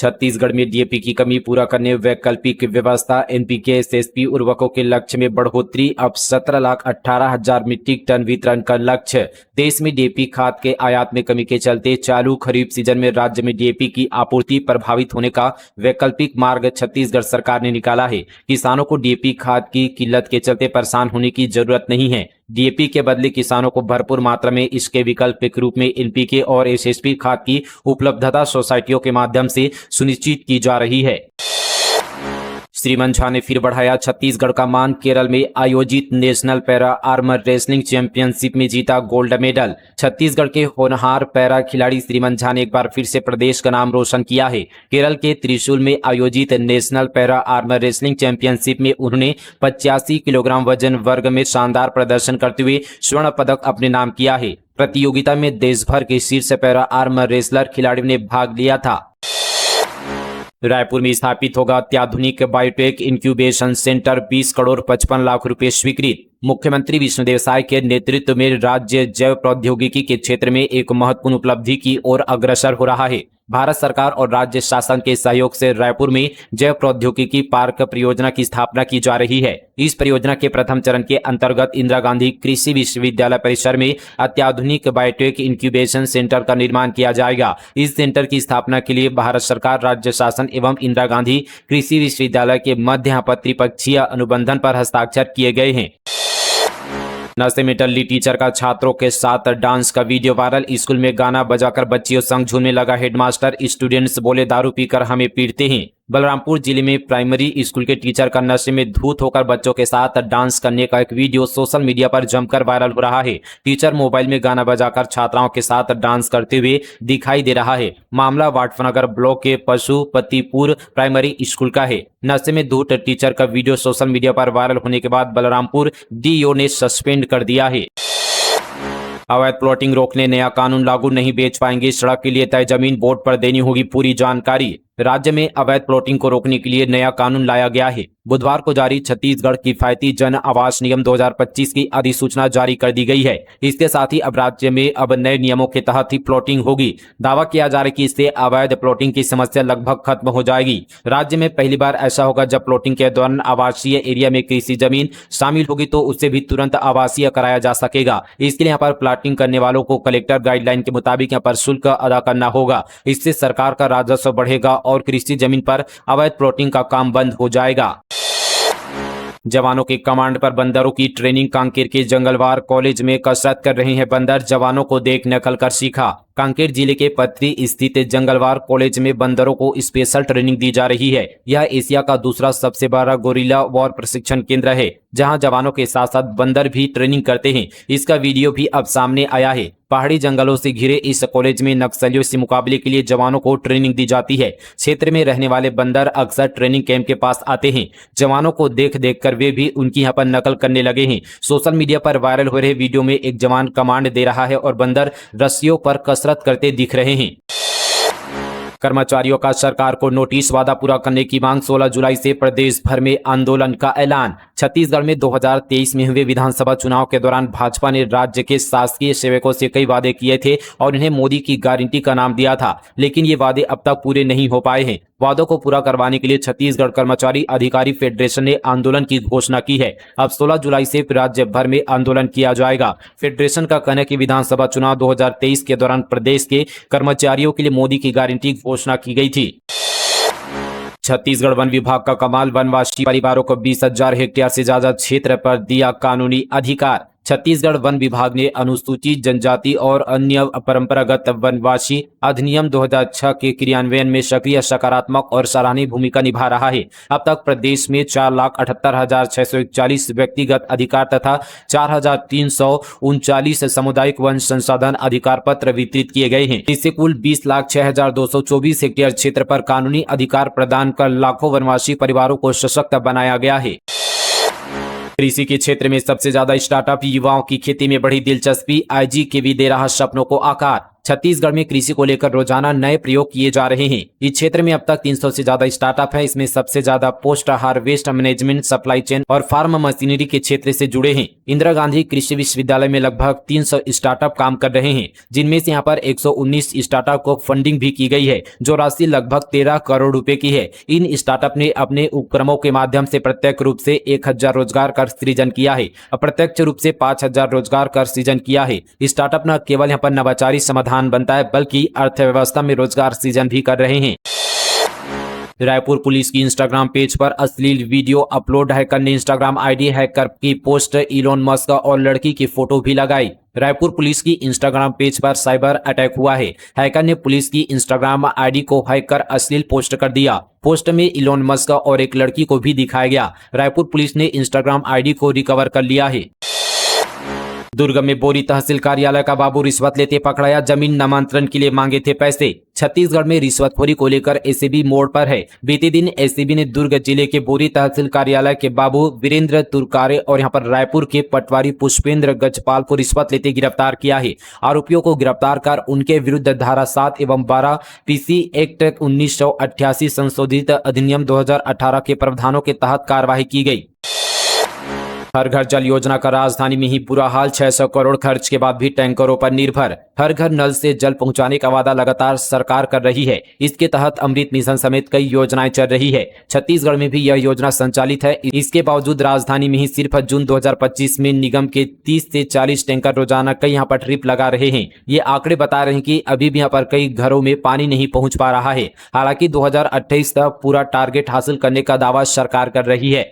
छत्तीसगढ़ में डीएपी की कमी पूरा करने वैकल्पिक व्यवस्था। एनपीके एसएसपी उर्वरकों के लक्ष्य में बढ़ोतरी, अब 17,18,000 मीट्रिक टन वितरण का लक्ष्य। देश में डीएपी खाद के आयात में कमी के चलते चालू खरीफ सीजन में राज्य में डीएपी की आपूर्ति प्रभावित होने का वैकल्पिक मार्ग छत्तीसगढ़ सरकार ने निकाला है। किसानों को डीएपी खाद की किल्लत के चलते परेशान होने की जरूरत नहीं है। डीएपी के बदले किसानों को भरपूर मात्रा में इसके वैकल्पिक रूप में एनपीके और एसएसपी खाद की उपलब्धता सोसाइटियों के माध्यम से सुनिश्चित की जा रही है। श्रीमान झा ने फिर बढ़ाया छत्तीसगढ़ का मान। केरल में आयोजित national para armour wrestling championship में जीता गोल्ड मेडल। छत्तीसगढ़ के होनहार पैरा खिलाड़ी श्रीमान झा ने एक बार फिर से प्रदेश का नाम रोशन किया है। केरल के त्रिशूल में आयोजित national para armour wrestling championship में उन्होंने 85 किलोग्राम वजन वर्ग में शानदार प्रदर्शन करते हुए स्वर्ण पदक अपने नाम किया है। प्रतियोगिता में देश भर के शीर्ष पैरा आर्मर रेसलर खिलाड़ियों ने भाग लिया था। रायपुर में स्थापित होगा अत्याधुनिक biotech incubation centre, 20 crore 55 lakh रुपए स्वीकृत। मुख्यमंत्री विष्णुदेव साय के नेतृत्व में राज्य जैव प्रौद्योगिकी के क्षेत्र में एक महत्वपूर्ण उपलब्धि की ओर अग्रसर हो रहा है। भारत सरकार और राज्य शासन के सहयोग से रायपुर में जैव प्रौद्योगिकी पार्क परियोजना की स्थापना की जा रही है। इस परियोजना के प्रथम चरण के अंतर्गत इंदिरा गांधी कृषि विश्वविद्यालय परिसर में अत्याधुनिक बायोटेक इंक्यूबेशन सेंटर का निर्माण किया जाएगा। इस सेंटर की स्थापना के लिए भारत सरकार, राज्य शासन एवं इंदिरा गांधी कृषि विश्वविद्यालय के मध्य त्रिपक्षीय अनुबंधन पर हस्ताक्षर किए गए हैं। नशे में टल्ली टीचर का छात्रों के साथ डांस का वीडियो वायरल। स्कूल में गाना बजाकर बच्चियों संग झूमने लगा हेडमास्टर। स्टूडेंट्स बोले दारू पीकर हमें पीटते हैं। बलरामपुर जिले में प्राइमरी स्कूल के टीचर का नशे में धूत होकर बच्चों के साथ डांस करने का एक वीडियो सोशल मीडिया पर जमकर वायरल हो रहा है। टीचर मोबाइल में गाना बजाकर छात्राओं के साथ डांस करते हुए दिखाई दे रहा है। मामला वाटफनगर ब्लॉक के पशुपतिपुर प्राइमरी स्कूल का है। नशे में धूत टीचर का वीडियो सोशल मीडिया पर वायरल होने के बाद बलरामपुर डीईओ ने सस्पेंड कर दिया है। अवैध प्लॉटिंग रोकने नया कानून लागू, नहीं बेच पाएंगे सड़क के लिए तय जमीन, बोर्ड पर देनी होगी पूरी जानकारी। राज्य में अवैध प्लॉटिंग को रोकने के लिए नया कानून लाया गया है। बुधवार को जारी छत्तीसगढ़ किफायती जन आवास नियम 2025 की अधिसूचना जारी कर दी गई है। इसके साथ ही अब राज्य में अब नए नियमों के तहत ही प्लॉटिंग होगी। दावा किया जा रहा है कि इससे अवैध प्लॉटिंग की समस्या लगभग खत्म हो जाएगी। राज्य में पहली बार ऐसा होगा जब प्लॉटिंग के दौरान आवासीय एरिया में कृषि जमीन शामिल होगी तो उसे भी तुरंत आवासीय कराया जा सकेगा। इसके लिए यहाँ पर प्लॉटिंग करने वालों को कलेक्टर गाइडलाइन के मुताबिक यहाँ पर शुल्क अदा करना होगा। इससे सरकार का राजस्व बढ़ेगा और कृषि जमीन पर अवैध प्लॉटिंग का काम बंद हो जाएगा। जवानों के कमांड पर बंदरों की ट्रेनिंग। कांकेर के जंगलवार कॉलेज में कसरत कर रहे हैं बंदर, जवानों को देख नकल कर सीखा। कांकेर जिले के पत्री स्थित जंगलवार कॉलेज में बंदरों को स्पेशल ट्रेनिंग दी जा रही है। यह एशिया का दूसरा सबसे बड़ा गोरिल्ला वॉर प्रशिक्षण केंद्र है, जहां जवानों के साथ साथ बंदर भी ट्रेनिंग करते हैं। इसका वीडियो भी अब सामने आया है। पहाड़ी जंगलों से घिरे इस कॉलेज में नक्सलियों से मुकाबले के लिए जवानों को ट्रेनिंग दी जाती है। क्षेत्र में रहने वाले बंदर अक्सर ट्रेनिंग कैंप के पास आते हैं। जवानों को देख देख कर वे भी उनकी यहाँ पर नकल करने लगे हैं। सोशल मीडिया पर वायरल हो रहे वीडियो में एक जवान कमांड दे रहा है और बंदर रस्सियों पर कसरत करते दिख रहे हैं। कर्मचारियों का सरकार को नोटिस, वादा पूरा करने की मांग। 16 जुलाई से प्रदेश भर में आंदोलन का ऐलान। छत्तीसगढ़ में 2023 में हुए विधानसभा चुनाव के दौरान भाजपा ने राज्य के शासकीय सेवकों से कई वादे किए थे और इन्हें मोदी की गारंटी का नाम दिया था, लेकिन ये वादे अब तक पूरे नहीं हो पाए हैं। वादों को पूरा करवाने के लिए छत्तीसगढ़ कर्मचारी अधिकारी फेडरेशन ने आंदोलन की घोषणा की है। अब 16 जुलाई से राज्य भर में आंदोलन किया जाएगा। फेडरेशन का कहना है कि विधानसभा चुनाव 2023 के दौरान प्रदेश के कर्मचारियों के लिए मोदी की गारंटी घोषणा की गई थी। छत्तीसगढ़ वन विभाग का कमाल, वनवासी परिवारों को 20,000 हेक्टेयर से ज्यादा क्षेत्र पर दिया कानूनी अधिकार। छत्तीसगढ़ वन विभाग ने अनुसूचित जनजाति और अन्य परंपरागत वनवासी अधिनियम 2006 के क्रियान्वयन में सक्रिय, सकारात्मक और सराहनीय भूमिका निभा रहा है। अब तक प्रदेश में 4,78,641 व्यक्तिगत अधिकार तथा 4,339 सामुदायिक वन संसाधन अधिकार पत्र वितरित किए गए हैं। इससे कुल 20,06,224 हेक्टेयर क्षेत्र पर कानूनी अधिकार प्रदान कर लाखों वनवासी परिवारों को सशक्त बनाया गया है। कृषि के क्षेत्र में सबसे ज्यादा स्टार्टअप, युवाओं की खेती में बढ़ी दिलचस्पी। आईजी के भी दे रहा सपनों को आकार। छत्तीसगढ़ में कृषि को लेकर रोजाना नए प्रयोग किए जा रहे हैं। इस क्षेत्र में अब तक 300 से ज्यादा स्टार्टअप है। इसमें सबसे ज्यादा post harvest management, supply chain और फार्म मशीनरी के क्षेत्र से जुड़े हैं। इंदिरा गांधी कृषि विश्वविद्यालय में लगभग 300 स्टार्टअप काम कर रहे हैं, जिनमें से यहाँ पर 119 स्टार्टअप को फंडिंग भी की गई है, जो राशि लगभग 13 करोड़ रुपए की है। इन स्टार्टअप ने अपने उपक्रमों के माध्यम से प्रत्यक्ष रूप से 1000 रोजगार का सृजन किया है, अप्रत्यक्ष रूप से 5000 रोजगार का सृजन किया है। स्टार्टअप न केवल यहाँ पर नवाचारी समाधान बनता है, बल्कि अर्थव्यवस्था में रोजगार सृजन भी कर रहे हैं। रायपुर पुलिस की इंस्टाग्राम पेज पर अश्लील वीडियो अपलोड, हैकर ने इंस्टाग्राम आईडी हैकर की पोस्ट, इलोन मस्क और लड़की की फोटो भी लगाई। रायपुर पुलिस की इंस्टाग्राम पेज पर साइबर अटैक हुआ है। हैकर ने पुलिस की इंस्टाग्राम आईडी को हैक कर अश्लील पोस्ट कर दिया। पोस्ट में इलोन मस्क और एक लड़की को भी दिखाया गया। रायपुर पुलिस ने इंस्टाग्राम आईडी को रिकवर कर लिया है। दुर्ग में बोरी तहसील कार्यालय का बाबू रिश्वत लेते पकड़ाया, जमीन नामांतरण के लिए मांगे थे पैसे। छत्तीसगढ़ में रिश्वतखोरी को लेकर एसीबी मोड़ पर है। बीते दिन एसीबी ने दुर्ग जिले के बोरी तहसील कार्यालय के बाबू वीरेंद्र तुरकारे और यहां पर रायपुर के पटवारी पुष्पेंद्र गजपाल को रिश्वत लेते गिरफ्तार किया है। आरोपियों को गिरफ्तार कर उनके विरुद्ध धारा 7 एवं 12 पीसी एक्ट 1988 संशोधित अधिनियम 2018 के प्रावधानों के तहत कार्रवाई की गई। हर घर जल योजना का राजधानी में ही बुरा हाल, 600 करोड़ खर्च के बाद भी टैंकरों पर निर्भर। हर घर नल से जल पहुंचाने का वादा लगातार सरकार कर रही है। इसके तहत अमृत मिशन समेत कई योजनाएं चल रही है। छत्तीसगढ़ में भी यह योजना संचालित है। इसके बावजूद राजधानी में ही सिर्फ जून 2025 में निगम के 30 से 40 टैंकर रोजाना कई यहाँ पर ट्रिप लगा रहे हैं। ये आंकड़े बता रहे हैं कि अभी भी यहाँ पर कई घरों में पानी नहीं पहुंच पा रहा है। हालांकि 2028 तक पूरा टारगेट हासिल करने का दावा सरकार कर रही है।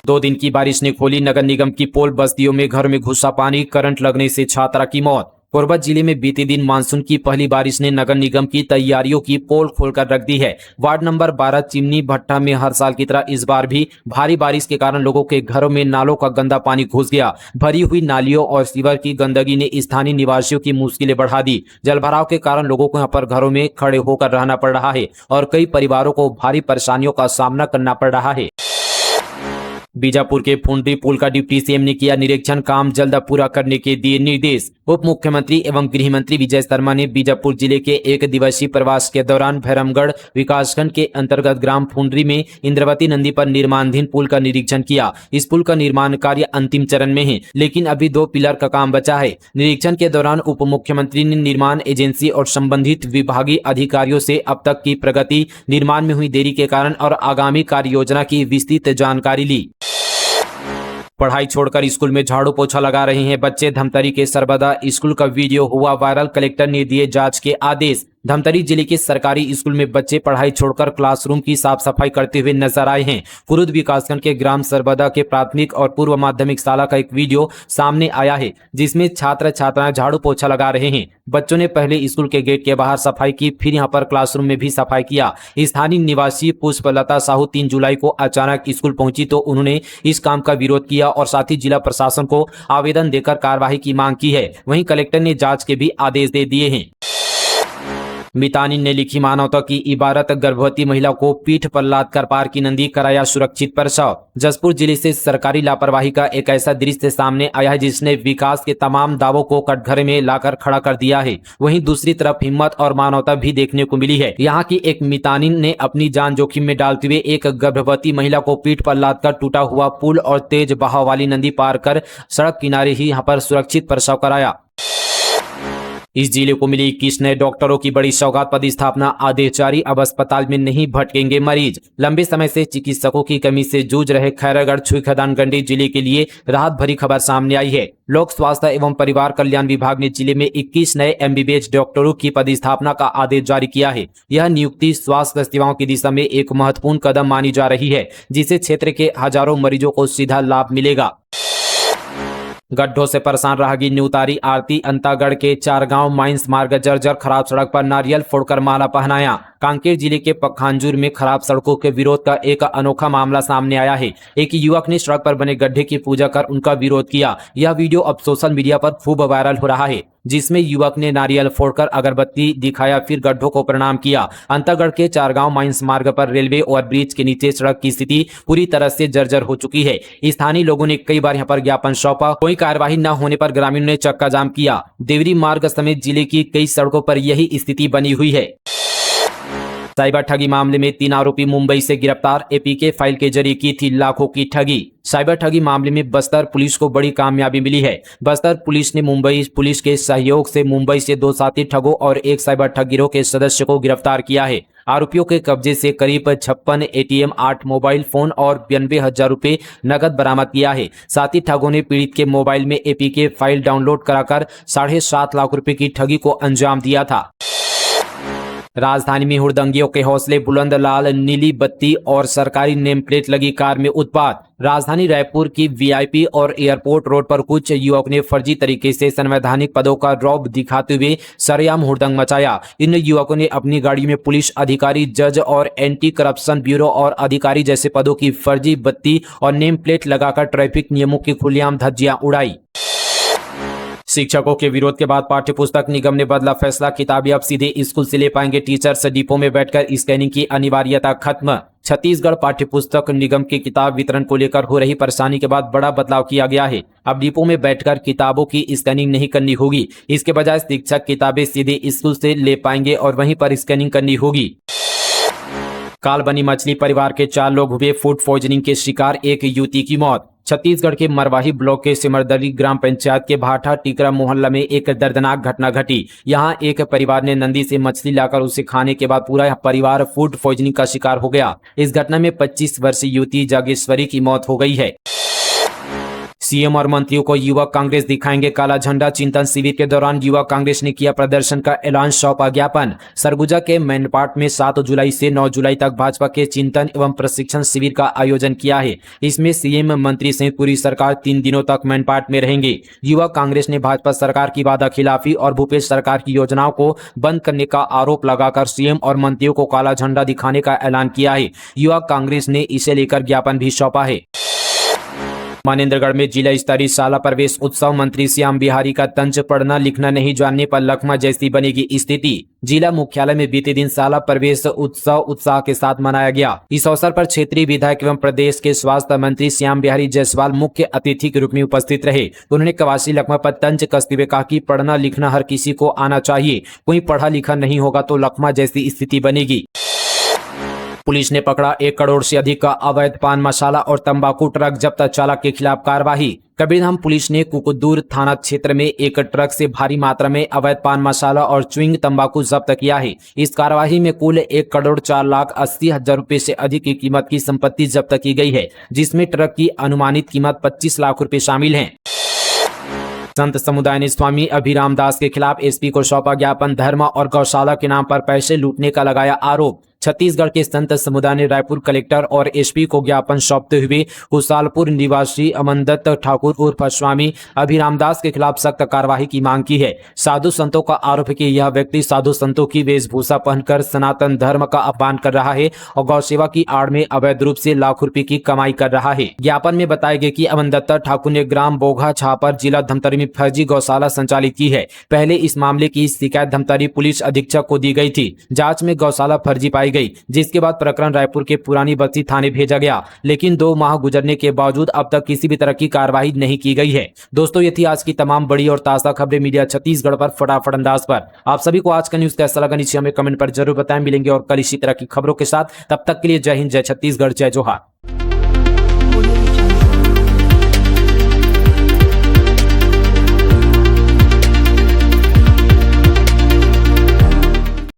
2 दिन की बारिश ने खोली नगर निगम की पोल, बस्तियों में घर में घुसा पानी, करंट लगने से छात्रा की मौत। कोरबा जिले में बीते दिन मानसून की पहली बारिश ने नगर निगम की तैयारियों की पोल खोलकर रख दी है। वार्ड नंबर 12 चिमनी भट्टा में हर साल की तरह इस बार भी भारी बारिश के कारण लोगों के घरों में नालों का गंदा पानी घुस गया। भरी हुई नालियों और सीवर की गंदगी ने स्थानीय निवासियों की मुश्किलें बढ़ा दी। जलभराव के कारण लोगों को यहाँ पर घरों में खड़े होकर रहना पड़ रहा है और कई परिवारों को भारी परेशानियों का सामना करना पड़ रहा है। बीजापुर के फुंडरी पुल का डिप्टी सीएम ने किया निरीक्षण, काम जल्द पूरा करने के दिए निर्देश। उप मुख्यमंत्री एवं गृह मंत्री विजय शर्मा ने बीजापुर जिले के 1 दिवसीय प्रवास के दौरान भैरमगढ़ विकासखंड के अंतर्गत ग्राम फुंडरी में इंद्रावती नदी पर निर्माणाधीन पुल का निरीक्षण किया। इस पुल का निर्माण कार्य अंतिम चरण में है, लेकिन अभी 2 पिलर का काम बचा है। निरीक्षण के दौरान उप मुख्यमंत्री ने निर्माण एजेंसी और संबंधित विभागीय अधिकारियों से अब तक की प्रगति, निर्माण में हुई देरी के कारण और आगामी कार्य योजना की विस्तृत जानकारी ली। पढ़ाई छोड़कर स्कूल में झाड़ू पोछा लगा रहे हैं बच्चे। धमतरी के सरबदा स्कूल का वीडियो हुआ वायरल, कलेक्टर ने दिए जांच के आदेश। धमतरी जिले के सरकारी स्कूल में बच्चे पढ़ाई छोड़कर क्लासरूम की साफ सफाई करते हुए नजर आए हैं। कुरुद विकासखंड के ग्राम सरबदा के प्राथमिक और पूर्व माध्यमिक शाला का एक वीडियो सामने आया है, जिसमें छात्र छात्राएं झाड़ू पोछा लगा रहे हैं। बच्चों ने पहले स्कूल के गेट के बाहर सफाई की, फिर यहां पर क्लासरूम में भी सफाई किया। स्थानीय निवासी पुष्पलता साहू 3 जुलाई को अचानक स्कूल पहुंची तो उन्होंने इस काम का विरोध किया और साथ ही जिला प्रशासन को आवेदन देकर कार्रवाई की मांग की है। वहीं कलेक्टर ने जांच के भी आदेश दे दिए हैं। मितानिन ने लिखी मानवता की इबारत, गर्भवती महिला को पीठ पर लाद कर पार की नदी, कराया सुरक्षित प्रसव। जसपुर जिले से सरकारी लापरवाही का एक ऐसा दृश्य सामने आया है जिसने विकास के तमाम दावों को कटघरे में लाकर खड़ा कर दिया है। वहीं दूसरी तरफ हिम्मत और मानवता भी देखने को मिली है। यहाँ की एक मितानिन ने अपनी जान जोखिम में डालते हुए एक गर्भवती महिला को पीठ पर लाद कर टूटा हुआ पुल और तेज बहाव वाली नदी पार कर सड़क किनारे ही यहाँ पर सुरक्षित प्रसव कराया। इस जिले को मिली 21 नए डॉक्टरों की बड़ी सौगात, पदस्थापना आदेश जारी। अब अस्पताल में नहीं भटकेंगे मरीज। लंबे समय से चिकित्सकों की कमी से जूझ रहे खैरागढ़ छुईखदानगंडी जिले के लिए राहत भरी खबर सामने आई है। लोक स्वास्थ्य एवं परिवार कल्याण विभाग ने जिले में 21 नए एमबीबीएस डॉक्टरों की पदस्थापना का आदेश जारी किया है। यह नियुक्ति स्वास्थ्य सेवाओं की दिशा में एक महत्वपूर्ण कदम मानी जा रही है, जिससे क्षेत्र के हजारों मरीजों को सीधा लाभ मिलेगा। गड्ढों से परेशान राहगीर ने उतारी आरती, अंतागढ़ के 4 गांव माइंस मार्ग जर्जर, खराब सड़क पर नारियल फोड़कर माला पहनाया। कांकेर जिले के पखांजूर में खराब सड़कों के विरोध का एक अनोखा मामला सामने आया है। एक युवक ने सड़क पर बने गड्ढे की पूजा कर उनका विरोध किया। यह वीडियो अब सोशल मीडिया पर खूब वायरल हो रहा है, जिसमें युवक ने नारियल फोड़कर अगरबत्ती दिखाया, फिर गड्ढों को प्रणाम किया। अंतरगढ़ के चारगांव माइंस मार्ग पर रेलवे और ब्रिज के नीचे सड़क की स्थिति पूरी तरह से जर्जर हो चुकी है। स्थानीय लोगों ने कई बार यहां पर ज्ञापन सौंपा, कोई कार्यवाही न होने पर ग्रामीणों ने चक्का जाम किया। देवरी मार्ग समेत जिले की कई सड़कों पर यही स्थिति बनी हुई है। साइबर ठगी मामले में 3 आरोपी मुंबई से गिरफ्तार। एपीके फाइल के जरिए की थी लाखों की ठगी। साइबर ठगी मामले में बस्तर पुलिस को बड़ी कामयाबी मिली है। बस्तर पुलिस ने मुंबई पुलिस के सहयोग से मुंबई से 2 साथी ठगों और एक साइबर ठग गिरोह के सदस्य को गिरफ्तार किया है। आरोपियों के कब्जे से करीब 56 एटीएम, 8 मोबाइल फोन और 92,000 रुपए नकद बरामद किया है। साथ ही ठगों ने पीड़ित के मोबाइल में एपीके फाइल डाउनलोड कराकर 7.5 लाख रुपए की ठगी को अंजाम दिया था। राजधानी में हुड़दंगियों के हौसले बुलंद, लाल नीली बत्ती और सरकारी नेम प्लेट लगी कार में उत्पात। राजधानी रायपुर की वीआईपी और एयरपोर्ट रोड पर कुछ युवकों ने फर्जी तरीके से संवैधानिक पदों का रौब दिखाते हुए सरेआम हुड़दंग मचाया। इन युवकों ने अपनी गाड़ी में पुलिस अधिकारी, जज और एंटी करप्शन ब्यूरो और अधिकारी जैसे पदों की फर्जी बत्ती और नेम प्लेट लगाकर ट्रैफिक नियमों की खुलेआम धज्जियां उड़ाई। शिक्षकों के विरोध के बाद पाठ्यपुस्तक निगम ने बदला फैसला। किताबें अब सीधे स्कूल से ले पाएंगे टीचर्स। डिपो में बैठकर स्कैनिंग की अनिवार्यता खत्म। छत्तीसगढ़ पाठ्यपुस्तक निगम के किताब वितरण को लेकर हो रही परेशानी के बाद बड़ा बदलाव किया गया है। अब डिपो में बैठकर किताबों की स्कैनिंग नहीं करनी होगी। इसके बजाय शिक्षक किताबें सीधे स्कूल से ले पाएंगे और वहीं पर स्कैनिंग करनी होगी। कालबनी मछली परिवार के 4 लोग हुए फूड पॉइजनिंग के शिकार, एक युवती की मौत। छत्तीसगढ़ के मरवाही ब्लॉक के सिमरदरी ग्राम पंचायत के भाठा टीकरा मोहल्ला में एक दर्दनाक घटना घटी। यहां एक परिवार ने नंदी से मछली लाकर उसे खाने के बाद पूरा परिवार फूड पॉइजनिंग का शिकार हो गया। इस घटना में 25 वर्षीय युवती जागेश्वरी की मौत हो गई है। सीएम और मंत्रियों को युवा कांग्रेस दिखाएंगे काला झंडा। चिंतन शिविर के दौरान युवा कांग्रेस ने किया प्रदर्शन का ऐलान, सौंपा ज्ञापन। सरगुजा के मैनपाट में 7 जुलाई से 9 जुलाई तक भाजपा के चिंतन एवं प्रशिक्षण शिविर का आयोजन किया है। इसमें सीएम, मंत्री सहित पूरी सरकार 3 दिनों तक मैनपाट में रहेंगे। युवा कांग्रेस ने भाजपा सरकार की वादा खिलाफी और भूपेश सरकार की योजनाओं को बंद करने का आरोप लगाकर सीएम और मंत्रियों को काला झंडा दिखाने का ऐलान किया है। युवा कांग्रेस ने इसे लेकर ज्ञापन भी सौंपा है। मनेन्द्रगढ़ में जिला स्तरीय शाला प्रवेश उत्सव। मंत्री श्याम बिहारी का तंज, पढ़ना लिखना नहीं जानने पर लखमा जैसी बनेगी स्थिति। जिला मुख्यालय में बीते दिन शाला प्रवेश उत्सव उत्साह के साथ मनाया गया। इस अवसर पर क्षेत्रीय विधायक एवं प्रदेश के स्वास्थ्य मंत्री श्याम बिहारी जायसवाल मुख्य अतिथि के रूप में उपस्थित रहे। उन्होंने कवासी लखमा पर तंज कसते हुए कहा कि पढ़ना लिखना हर किसी को आना चाहिए। कोई पढ़ा लिखा नहीं होगा तो लखमा जैसी स्थिति बनेगी। पुलिस ने पकड़ा 1 करोड़ से अधिक का अवैध पान मसाला और तंबाकू ट्रक जब्त, चालक के खिलाफ कार्रवाई। कबीरधाम पुलिस ने कुकुदूर थाना क्षेत्र में एक ट्रक से भारी मात्रा में अवैध पान मसाला और च्युइंग तंबाकू जब्त किया है। इस कार्रवाई में कुल 1,04,80,000 रुपए से अधिक की कीमत की संपत्ति जब्त की गई है, जिसमें ट्रक की अनुमानित कीमत 25 लाख रुपए शामिल है। संत समुदाय ने स्वामी अभिराम दास के खिलाफ एसपी को सौंपा ज्ञापन। धर्म और गौशाला के नाम पर पैसे लूटने का लगाया आरोप। छत्तीसगढ़ के संत समुदाय ने रायपुर कलेक्टर और एसपी को ज्ञापन सौंपते हुए कुशालपुर निवासी अमनदत्त ठाकुर उर्फ स्वामी अभिराम दास के खिलाफ सख्त कार्रवाई की मांग की है। साधु संतों का आरोप है कि यह व्यक्ति साधु संतों की वेशभूषा पहनकर सनातन धर्म का अपमान कर रहा है और गौ सेवा की आड़ में अवैध रूप से लाखों रुपए की कमाई कर रहा है। ज्ञापन में बताया गया कि अमनदत्त ठाकुर ने ग्राम बोघा छापर, जिला धमतरी में फर्जी गौशाला संचालित की है। पहले इस मामले की शिकायत धमतरी पुलिस अधीक्षक को दी गई थी। जांच में गौशाला फर्जी पाई गई, जिसके बाद प्रकरण रायपुर के पुरानी बस्ती थाने भेजा गया। लेकिन 2 माह गुजरने के बावजूद अब तक किसी भी तरह की कार्रवाई नहीं की गई है। दोस्तों, ये थी आज की तमाम बड़ी और ताजा खबरें मीडिया छत्तीसगढ़ पर फटाफट अंदाज पर। आप सभी को आज का न्यूज कैसा लगा नीचे हमें कमेंट पर जरूर बताएं। मिलेंगे और कल इसी तरह की खबरों के साथ। तब तक के लिए जय हिंद, जय छत्तीसगढ़, जय जोहार।